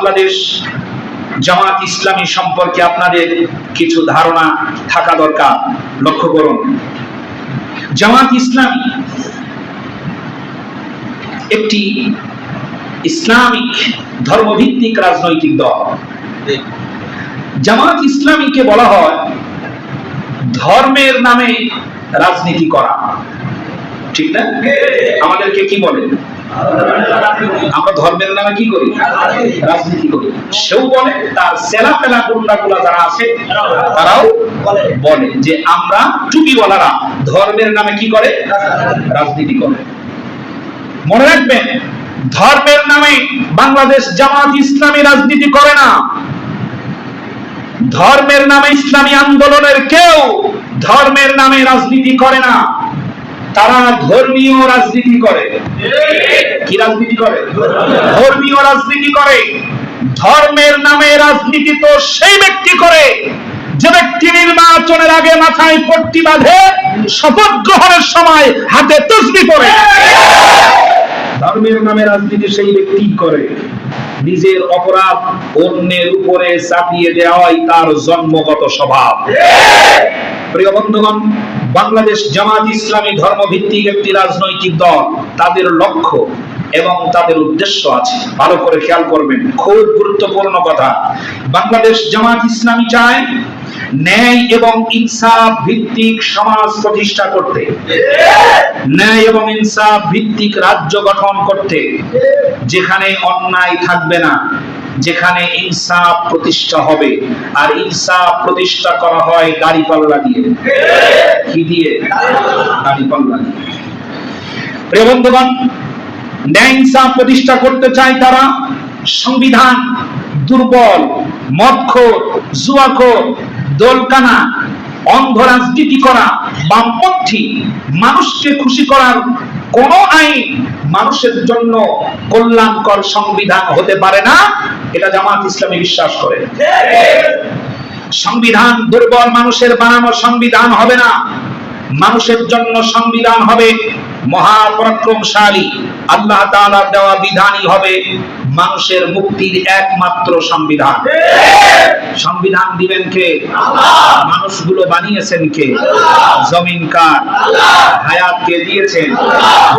বাংলাদেশ জামাত ইসলামী সম্পর্কে আপনাদের কিছু ধারণা থাকা দরকার। লক্ষ্য করুন, জামাত ইসলামী একটি ইসলামিক ধর্মভিত্তিক রাজনৈতিক দল। জামাত ইসলামীকে বলা হয় ধর্মের নামে রাজনীতি করা, ঠিক না? আমাদেরকে কি বলে? আমরা ধর্মের নামে কি করি? রাজনীতি করি। সেও বলে, তার সেলা ফেলা গুন্ডাগুলা যারা আছে তারাও বলে যে আমরা টুপিওয়ালারা ধর্মের নামে কি করে? রাজনীতি করে। মনে রাখবেন, ধর্মের নামে বাংলাদেশ জামাত ইসলামী রাজনীতি করে না। ধর্মের নামে ইসলামী আন্দোলনের কেউ ধর্মের নামে রাজনীতি করে না। তারা ধর্মীয় রাজনীতি করে। কি রাজনীতি করে? ধর্মীয় রাজনীতি করে। ধর্মের নামে রাজনীতি তো সেই ব্যক্তি করে যে ব্যক্তি নির্বাচনের আগে মাথায় পট্টি বাঁধে, শপথ গ্রহণের সময় হাতে তসবিহ পড়ে। ধর্মের নামে রাজনীতি সেই ব্যক্তি করে। নিজের অপরাধ অন্যের উপরে চাপিয়ে দেওয়াই তার জন্মগত স্বভাব। প্রিয় বন্ধুগণ, বাংলাদেশ জামাত ইসলামী ধর্মভিত্তিক একটি রাজনৈতিক দল। তাদের লক্ষ্য এবং তাদের উদ্দেশ্য আছে, ভালো করে খেয়াল করবেন, খুব গুরুত্বপূর্ণ কথা। বাংলাদেশ জামাত ইসলামী চায় ন্যায় এবং ইনসাফ ভিত্তিক সমাজ প্রতিষ্ঠা করতে, ন্যায় এবং ইনসাফ ভিত্তিক রাজ্য গঠন করতে, যেখানে অন্যায় থাকবে না, যেখানে ইনসাফ প্রতিষ্ঠা হবে। আর ইনসাফ প্রতিষ্ঠা করা হয় দাড়িপাল্লা দিয়ে। কি দিয়ে? দাড়িপাল্লা দিয়ে। প্রিয় বন্ধুগণ, ন্যায় ইনসাফ প্রতিষ্ঠা করতে চায় তারা। সংবিধান দুর্বল, মদখোর, জুয়াখোর, দোলকানা, অন্ধ রাজনীতি করা, বামপন্থী, মানুষকে খুশি করার কোন আইন মানুষের জন্য কল্যাণকর সংবিধান হতে পারে না, এটা জামাত ইসলামী বিশ্বাস করে। সংবিধান দুর্বল মানুষের বানানো সংবিধান হবে না। মানুষের জন্য সংবিধান হবে মহাপরাক্রমশালী, আল্লাহ তাআলার দেওয়া বিধানই হবে মানুষের মুক্তির একমাত্র সংবিধান। সংবিধান দিবেন কে? মানুষগুলো বানিয়েছেন কে? জমিন কার? হায়াত কে দিয়েছেন?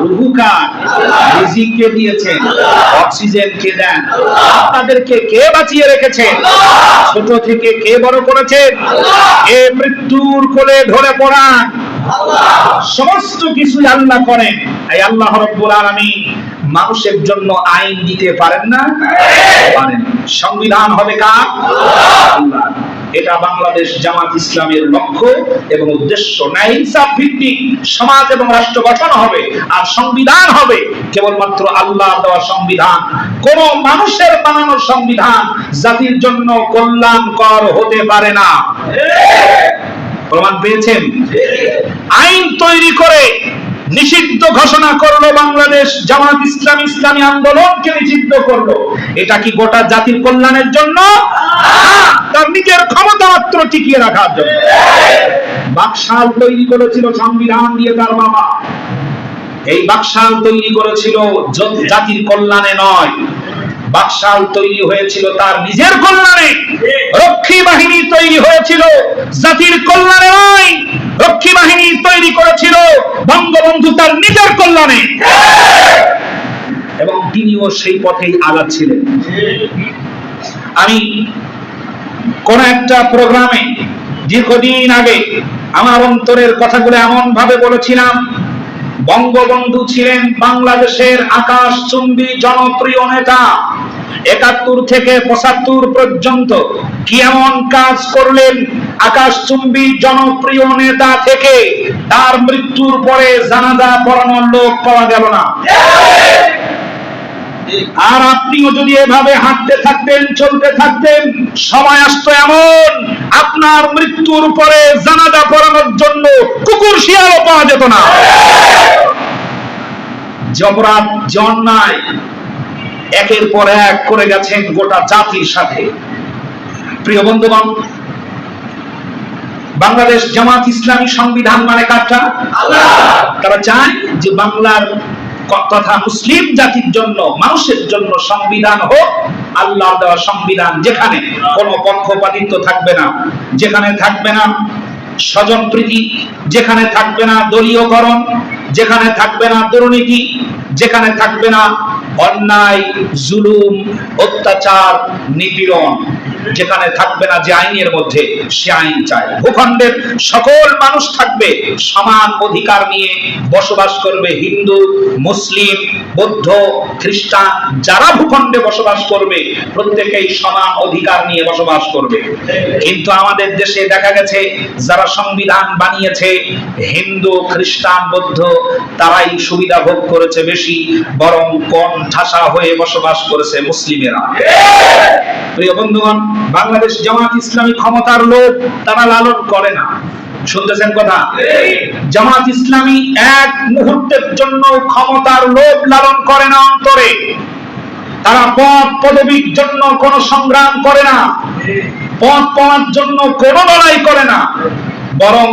রুহু কার? রিজিক কে দিয়েছেন? অক্সিজেন কে দেন? আপনাদেরকে কে বাঁচিয়ে রেখেছেন? ছোট থেকে কে বড় করেছেন? কে মৃত্যুর কোলে ধরে পড়ান? সমস্ত কিছু আল্লাহ করেন। এই আল্লাহ রাব্বুল আলামিন মানুষের জন্য আইন দিতে পারেন না? পারেন। সংবিধান হবে কার? আল্লাহ। এটা বাংলাদেশ জামাত ইসলামের লক্ষ্য এবং উদ্দেশ্য। ন্যায় ইনসাফ ভিত্তিক সমাজ এবং রাষ্ট্র গঠন হবে। আর সংবিধান হবে কেবলমাত্র আল্লাহর দেওয়া সংবিধান, কোন মানুষের বানানো সংবিধান জাতির জন্য কল্যাণকর হতে পারে না। প্রমাণ পেয়েছেন? আইন তৈরি করে নিষিদ্ধ ঘোষণা করলো বাংলাদেশ জামাত ইসলামী, ইসলামী আন্দোলনকে নিষিদ্ধ করলো। এটা কি গোটা জাতির কল্যাণের জন্য? তার নিজের ক্ষমতা মাত্র টিকিয়ে রাখার জন্য। বাকশাল তৈরি করেছিল সংবিধান দিয়ে তার বাবা। এই বাকশাল তৈরি করেছিল জাতির কল্যাণে নয়, বাকশাল তৈরি হয়েছিল তার নিজের কল্যাণে। রক্ষী বাহিনী তৈরি হয়েছিল জাতির কল্যাণে নয়, রক্ষী বাহিনী তৈরি করেছিল বঙ্গবন্ধু তার নিজের কল্যাণে, এবং তিনিও সেই পথেই আগাচ্ছিলেন। আমি কোন একটা প্রোগ্রামে দীর্ঘদিন আগে আমার অন্তরের কথাগুলো এমন ভাবে বলেছিলাম, বঙ্গবন্ধু ছিলেন বাংলাদেশের আকাশচুম্বী জনপ্রিয় নেতা। ৭১ থেকে ৭৫ পর্যন্ত কি এমন কাজ করলেন, আকাশচুম্বী জনপ্রিয় নেতা থেকে তার মৃত্যুর পরে জানাজা পড়ানোর লোক পাওয়া গেল না। আর আপনিও যদি এভাবে হাঁটতে থাকতেন, চলতে থাকতেন, সময় আসতো এমন আপনার মৃত্যুর পরে জানাজা পড়ানোর জন্য কুকুর শিয়ালও পাওয়া যেত না। যে অপরাধ, যে অন্যায় একের পর এক করে গেছেন গোটা জাতির সাথে। প্রিয় বন্ধুগণ, বাংলাদেশ জামাত ইসলামী সংবিধান মানে কাটা আল্লাহ। তারা চায় যে বাংলার তথা মুসলিম জাতির জন্য, মানুষের জন্য সংবিধান হোক আল্লাহর দেওয়া সংবিধান, যেখানে কোনো পক্ষপাতিত্ব থাকবে না, যেখানে থাকবে না স্বজনপ্রীতি, যেখানে থাকবে না দলীয়করণ, যেখানে থাকবে না দুর্নীতি, যেখানে থাকবে না অন্যায়, জুলুম, অত্যাচার, নিপীড়ন, যেখানে থাকবে না যে আইনের মধ্যে সে আইন চায়। ভূখণ্ডের সকল মানুষ থাকবে সমান অধিকার নিয়ে বসবাস করবে। হিন্দু, মুসলিম, বৌদ্ধ, খ্রিস্টান যারা ভূখণ্ডে বসবাস করবে প্রত্যেকেই সমান অধিকার নিয়ে বসবাস করবে। কিন্তু আমাদের দেশে দেখা গেছে যারা সংবিধান বানিয়েছে হিন্দু, খ্রিস্টান, বৌদ্ধ তারাই সুবিধা ভোগ করেছে বেশি, বরং কোন ঠাসা হয়ে বসবাস করেছে মুসলিমেরা। প্রিয় বন্ধুগণ, বাংলাদেশ জামাত ইসলামী ক্ষমতার লোভ তারা লালন করে না। শুনতেছেন কথা? জামাত ইসলামী এক মুহূর্তের জন্য ক্ষমতার লোভ লালন করে না অন্তরে। তারা পদ পদবীর জন্য কোন সংগ্রাম করে না, পদ পাওয়ার জন্য কোন লড়াই করে না, বরং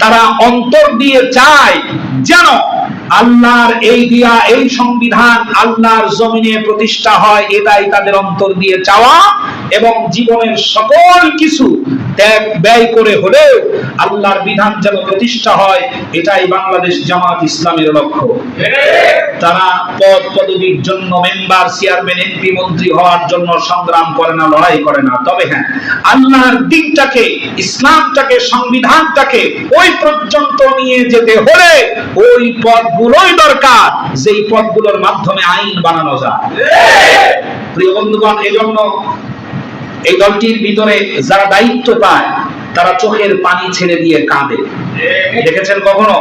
তারা অন্তর দিয়ে চায় যেন আল্লাহর এই দিয়া এই সংবিধান আল্লাহর জমিনে প্রতিষ্ঠা হয়। এটাই তাদের অন্তর দিয়ে চাওয়া, এবং জীবনের সকল কিছু ত্যাগ ব্যয় করে হলেও আল্লাহর বিধান যেন প্রতিষ্ঠা হয়, এটাই বাংলাদেশ জামাত ইসলামের লক্ষ্য। তারা পদ পদবীর জন্য, মেম্বার, চেয়ারম্যান, এমপি, মন্ত্রী হওয়ার জন্য সংগ্রাম করে না, লড়াই করে না। তবে হ্যাঁ, আল্লাহর দিনটাকে, ইসলামটাকে, সংবিধানটাকে ওই পর্যন্ত নিয়ে যেতে হলে ওই পদগুলোই দরকার যেই পদগুলোর মাধ্যমে আইন বানানো যায়। প্রিয় বন্ধুগণ, এজন্য এই দলটির ভিতরে যারা দায়িত্ব পায় তারা চোখের পানি ছেড়ে দিয়ে কাঁদে। দেখেছেন কখনো?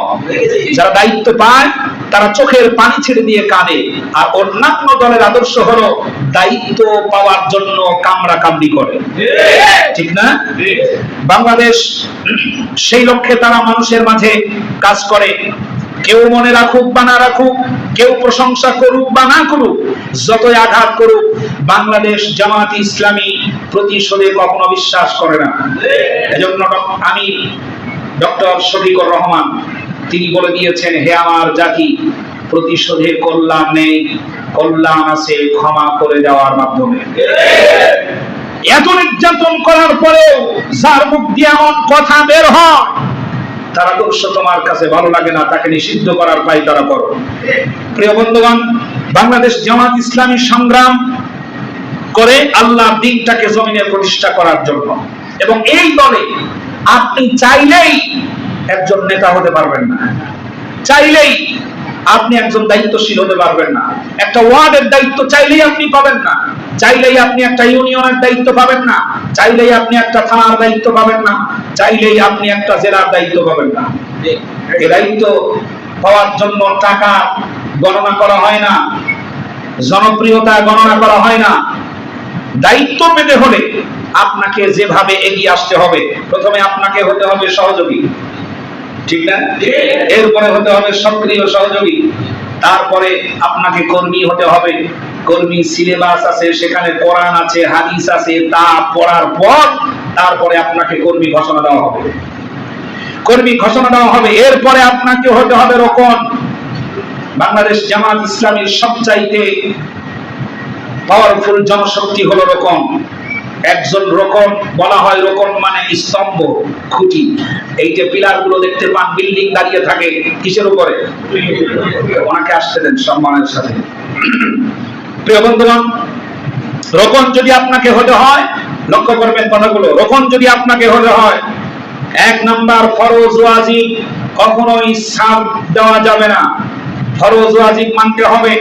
যারা দায়িত্ব পায় তারা চোখের পানি ছেড়ে দিয়ে কাঁদে। আর অন্যান্য দলের আদর্শ হলো দায়িত্ব পাওয়ার জন্য কামড়া কামড়ি করে, ঠিক না? বাংলাদেশ সেই লক্ষ্যে তারা মানুষের মাঝে কাজ করে। কেউ মনে রাখুক বা না রাখুক, কেউ প্রশংসা করুক বা না করুক, যতই আঘাত করুক, বাংলাদেশ জামাত ইসলামী প্রতিশোধে কখনো বিশ্বাস করে না। এজন্য আমি ডক্টর শফিকুর রহমান তিনি বলে দিয়েছেন, হে আমার জাতি, প্রতিশোধে কল্যাণ নেই, কল্যাণ আছে ক্ষমা করে দেওয়ার মাধ্যমে। এত নির্যাতন করার পরেও যার মুখ দিয়ে এমন কথা বের হয়, তার আদর্শ তোমার কাছে ভালো লাগে না, তাকে নিষিদ্ধ করার পাই তারা করো। প্রিয় বন্ধুগণ, বাংলাদেশ জামাত ইসলামী সংগ্রাম করে আল্লাহর দ্বীনটাকে জমিনে প্রতিষ্ঠা করার জন্য। এবং এই দলে আপনি চাইলেই একজন নেতা হতে পারবেন না, চাইলেই আপনি একজন দায়িত্বশীল হতে পারবেন না। একটা ওয়ার্ডের দায়িত্ব চাইলেই আপনি পাবেন না, চাইলেই আপনি একটা ইউনিয়নের দায়িত্ব পাবেন না, চাইলেই আপনি একটা থানার দায়িত্ব পাবেন না, চাইলেই আপনি একটা জেলার দায়িত্ব পাবেন না। এই দায়িত্ব পাওয়ার জন্য টাকা গণনা করা হয় না, জনপ্রিয়তা গণনা করা হয় না। দায়িত্ব পেতে হলে আপনাকে যেভাবে এগিয়ে আসতে হবে, প্রথমে আপনাকে হতে হবে সহযোগী, ঠিক না? এরপরে হতে হবে সক্রিয় সহযোগী, তারপরে আপনাকে কর্মী হতে হবে। কর্মী সিলেবাস আছে, সেখানে কোরআন আছে, হাদিস আছে, তা পড়ার পর তারপরে আপনাকে কর্মী ঘোষণা দেওয়া হবে। কর্মী ঘোষণা দেওয়া হবে, এরপরে আপনাকে হতে হবে রোকন। বাংলাদেশ জামাত ইসলামীর সবচাইতে পাওয়ারফুল জনশক্তি হলো রোকন। একজন রোকন, বলা হয় রোকন মানে স্তম্ভ, খুঁটি। এই যে পিলার গুলো দেখতে পান, বিল্ডিং দাঁড়িয়ে থাকে কিসের উপরে? ওনাকে আসতে দেন সম্মানের সাথে। প্রিয় বন্ধুগণ, রোকন যদি আপনাকে হতে হয়, লক্ষ্য করবেন কথাগুলো, রোকন যদি আপনাকে হতে হয়, 1 নাম্বার ফরজ ওয়াজিব কখনোই ছাড় দেওয়া যাবে না, ফরজ ওয়াজিব মানতে হবে।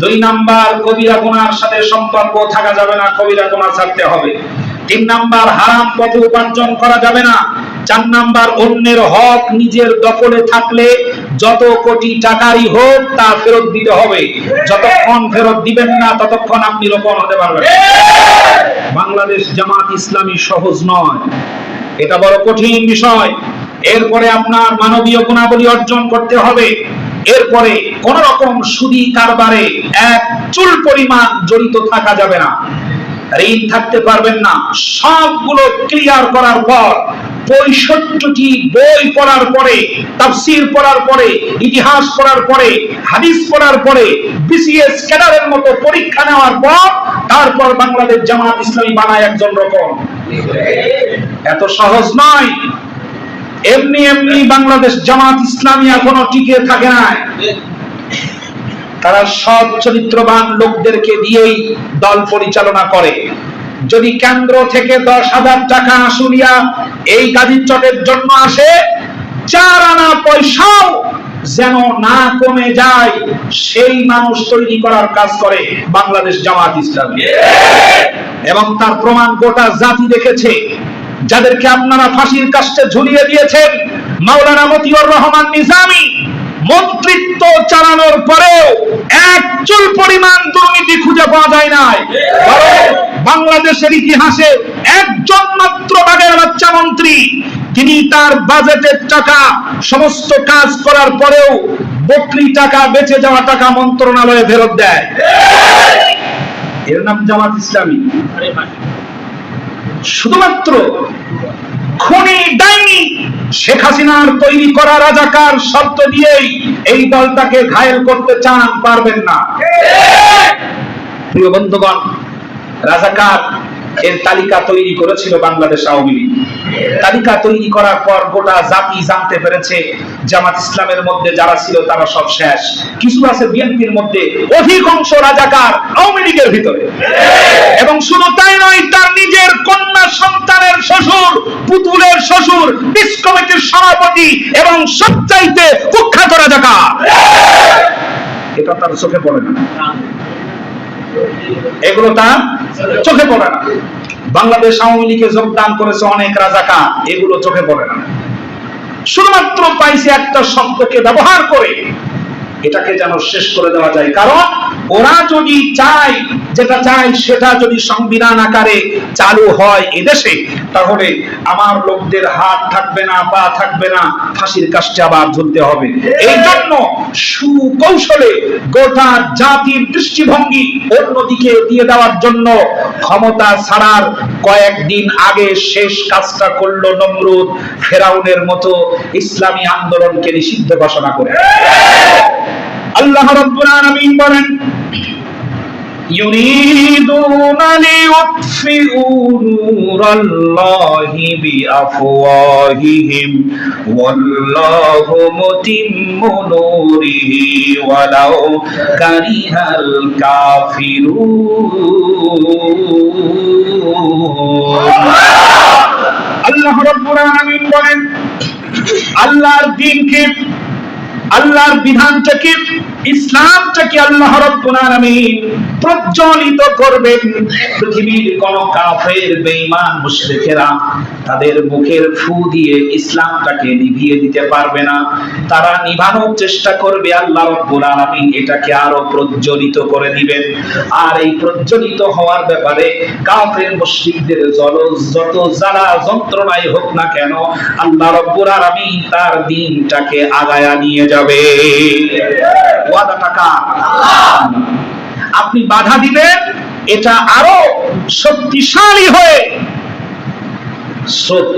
2 নাম্বার কবিরা গুনার সাথে সম্পর্ক থাকা যাবে না, কবিরা গুনাহ ছাড়তে হবে। 3 নাম্বার হারাম পথে উপার্জন করা যাবে না। 4 নাম্বার অন্যের হক নিজের দখলে থাকলে যত কোটি টাকারই হোক তা ফেরত দিতে হবে। যতক্ষণ ফেরত দিবেন না ততক্ষণ আপনি রোপণ হতে পারবেন। বাংলাদেশ জামাত ইসলামী সহজ নয়, এটা বড় কঠিন বিষয়। এরপরে আপনার মানবীয় গুণাবলী অর্জন করতে হবে। এরপরে কোন রকম সুদি কারবারে এক চুল পরিমাণ জড়িত থাকা যাবে না, ঋণ থাকতে পারবেন না। সবগুলো ক্লিয়ার করার পর 65টি বই পড়ার পরে, তাফসীর পড়ার পরে, ইতিহাস পড়ার পরে, হাদিস পড়ার পরে, বিসিএস ক্যাডারের মতো পরীক্ষা নেওয়ার পর তারপর বাংলাদেশ জামাত ইসলামী বানায় একজন রকম। এত সহজ নয়। এমনি এমনি বাংলাদেশ জামাত ইসলামী এখনো টিকে থাকে না। তারা সৎ চরিত্রবান লোকদেরকে দিয়েই দল পরিচালনা করে। যদি কেন্দ্র থেকে 10,000 টাকা আসুলিয়া এই গাজীর চটের জন্য আসে, 4 আনা পয়সাও যেন না কমে যায়, সেই মানুষ তৈরি করার কাজ করে বাংলাদেশ জামাত ইসলামী। এবং তার প্রমাণ গোটা জাতি দেখেছে। যাদেরকে আপনারা ফাঁসির কাস্টে ঝুলিয়ে দিয়েছেন, মাওলানা মতিউর রহমান নিজামী মন্ত্রিত্ব চালানোর পরেও এক চুল পরিমাণ দুর্নীতি খুঁজে পাওয়া যায় নাই। বাংলাদেশের ইতিহাসে একজন মাত্র বাগের বাচ্চা মন্ত্রী, তিনি তার বাজেটের টাকা সমস্ত কাজ করার পরেও বকরি টাকা, বেঁচে যাওয়া টাকা মন্ত্রণালয়ে ফেরত দেয়। এর নাম জামাত ইসলামী। শুধুমাত্র খুনি ডাইনি শেখ হাসিনার তৈরি করা রাজাকার শব্দ দিয়েই এই দলটাকে ঘায়েল করতে চান, পারবেন না। প্রিয় বন্ধুগণ, রাজাকার এর তালিকা তৈরি করেছিল বাংলাদেশ আওয়ামী লীগ। তালিকা তৈরি করার পর গোটা জাতি জানতে পেরেছে জামাত ইসলামের মধ্যে যারা ছিল তারা সব শেষ। কিছু আছে বিএনপির মধ্যে, অধিকাংশ রাজাকার আওয়ামী লীগের ভিতরে। এবং শুধু তাই নয়, তার নিজের কন্যা সন্তানের শ্বশুর, পুতুলের শ্বশুর পিস কমিটির সভাপতি এবং সবচাইতে কুখ্যাত রাজাকার। এটা তার চোখে পড়ে না, এগুলো তার চোখে পড়ে না। বাংলাদেশ আওয়ামী লীগে যোগদান করেছে অনেক রাজাকার, এগুলো চোখে পড়ে না। শুধুমাত্র পাইছে একটা শব্দকে ব্যবহার করে এটাকে যেন শেষ করে দেওয়া যায়। কারণ ওরা যদি চায়, যেটা চায় সেটা যদি সংবিধান আকারে চালু হয় এদেশে, তাহলে আমার লোকদের হাত থাকবে না, পা থাকবে না, ফাঁসির কাস্টে আবার ঝুলতে হবে। এই জন্য সুকৌশলে গোটা জাতির দৃষ্টিভঙ্গি অন্যদিকে দিয়ে দেওয়ার জন্য ক্ষমতা ছাড়ার কয়েকদিন আগে শেষ কাজটা করলো নমরুদ, ফেরাউনের মতো ইসলামী আন্দোলনকে নিষিদ্ধ ঘোষণা করে। আল্লাহ রাব্বুল আলামিন বলেন, ইউরিদুনা লিইউতফিউ নূরাল্লাহি বিআফওয়াহিহিম ওয়াল্লাহু মুতিম্মু নূরিহি ওয়ালাউ কারিহাল কাফিরুন। আল্লাহ রাব্বুল আলামিন বলেন, আল্লাহর দ্বীনকে, আল্লাহর বিধানটাকে, ইসলামটাকে আল্লাহ রাব্বুল আলামিন প্রজ্বলিত করবেন। পৃথিবীর কোন কাফের, বেঈমান, মুশরিকেরা তাদের মুখের ফু দিয়ে ইসলামটাকে নিভিয়ে দিতে পারবে না। তারা নিভানোর চেষ্টা করবে, আল্লাহ রাব্বুল আলামিন এটাকে আরো প্রজ্বলিত করে দিবেন। আর এই প্রজ্বলিত হওয়ার ব্যাপারে কাফের মুশরিকদের যত জ্বালা যন্ত্রণাই হোক না কেন, আল্লাহ রাব্বুল আলামিন তার দ্বীনটাকে আগায়া নিয়ে যাবে। ওয়াদাটা কার? আল্লাহ। আপনি বাধা দিবেন, এটা আরো শক্তিশালী হয়ে, স্রোত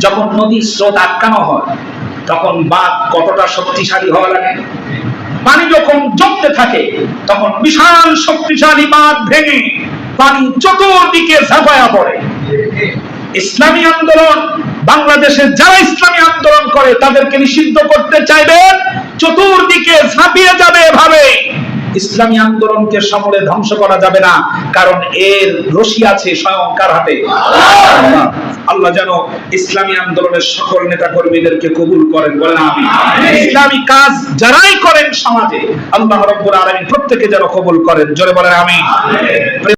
যখন নদীর স্রোত আটকানো হয় তখন বাঁধ কতটা শক্তিশালী হওয়া লাগে। পানি যখন জমতে থাকে তখন বিশাল শক্তিশালী বাঁধ ভেঙে পানি চতুর্দিকে ঝাঁপায়া পড়ে। ইসলামী আন্দোলন, বাংলাদেশে যারা ইসলামী আন্দোলন করে তাদেরকে নিষিদ্ধ করতে চাইবেন, চতুর্দিকে ঝাঁপিয়ে যাবে এভাবে। ইসলামী আন্দোলনকে সমূলে ধ্বংস করা যাবে না, কারণ এর রশি আছে স্বয়ং কার হাতে? আল্লাহ যেন ইসলামী আন্দোলনের সকল নেতা কর্মীদেরকে কবুল করেন, বলেন আমিন। ইসলামী কাজ যারাই করেন সমাজে, আল্লাহ রাব্বুল আলামিন প্রত্যেককে যেন কবুল করেন, জোরে বলেন আমিন।